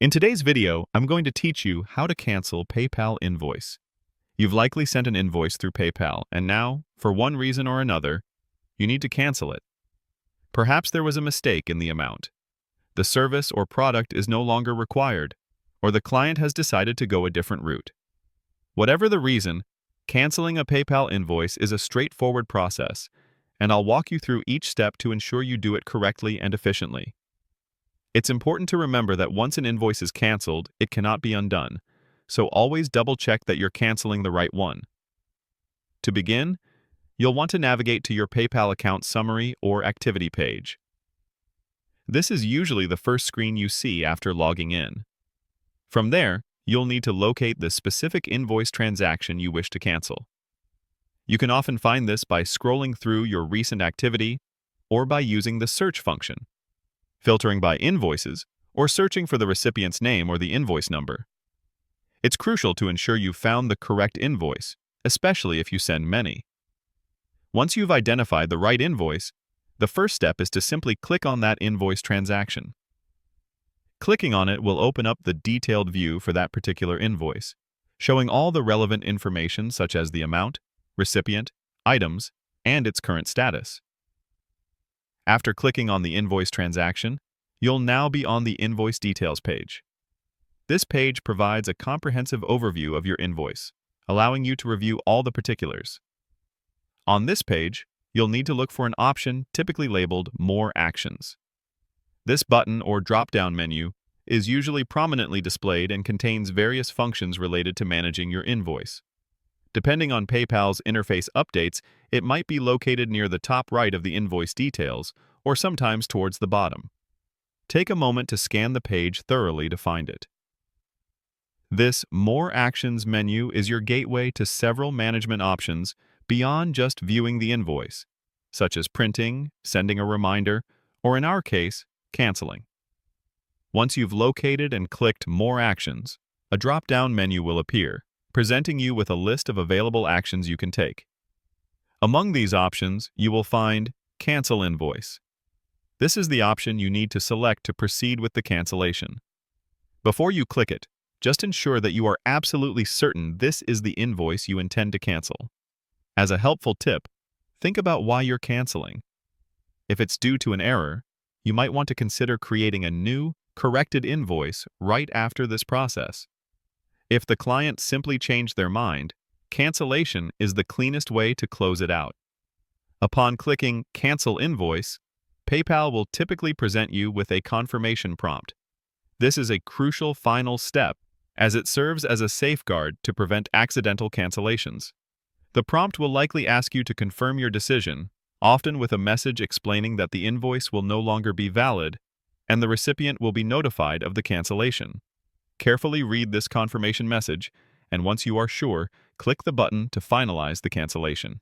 In today's video, I'm going to teach you how to cancel PayPal invoice. You've likely sent an invoice through PayPal, and now, for one reason or another, you need to cancel it. Perhaps there was a mistake in the amount. The service or product is no longer required, or the client has decided to go a different route. Whatever the reason, canceling a PayPal invoice is a straightforward process, and I'll walk you through each step to ensure you do it correctly and efficiently. It's important to remember that once an invoice is canceled, it cannot be undone, so always double-check that you're canceling the right one. To begin, you'll want to navigate to your PayPal account summary or activity page. This is usually the first screen you see after logging in. From there, you'll need to locate the specific invoice transaction you wish to cancel. You can often find this by scrolling through your recent activity or by using the search function, filtering by invoices, or searching for the recipient's name or the invoice number. It's crucial to ensure you've found the correct invoice, especially if you send many. Once you've identified the right invoice, the first step is to simply click on that invoice transaction. Clicking on it will open up the detailed view for that particular invoice, showing all the relevant information such as the amount, recipient, items, and its current status. After clicking on the invoice transaction, you'll now be on the invoice details page. This page provides a comprehensive overview of your invoice, allowing you to review all the particulars. On this page, you'll need to look for an option typically labeled More Actions. This button or drop-down menu is usually prominently displayed and contains various functions related to managing your invoice. Depending on PayPal's interface updates, it might be located near the top right of the invoice details, or sometimes towards the bottom. Take a moment to scan the page thoroughly to find it. This More Actions menu is your gateway to several management options beyond just viewing the invoice, such as printing, sending a reminder, or in our case, canceling. Once you've located and clicked More Actions, a drop-down menu will appear, presenting you with a list of available actions you can take. Among these options, you will find Cancel Invoice. This is the option you need to select to proceed with the cancellation. Before you click it, just ensure that you are absolutely certain this is the invoice you intend to cancel. As a helpful tip, think about why you're canceling. If it's due to an error, you might want to consider creating a new, corrected invoice right after this process. If the client simply changed their mind, cancellation is the cleanest way to close it out. Upon clicking Cancel Invoice, PayPal will typically present you with a confirmation prompt. This is a crucial final step, as it serves as a safeguard to prevent accidental cancellations. The prompt will likely ask you to confirm your decision, often with a message explaining that the invoice will no longer be valid, and the recipient will be notified of the cancellation. Carefully read this confirmation message, and once you are sure, click the button to finalize the cancellation.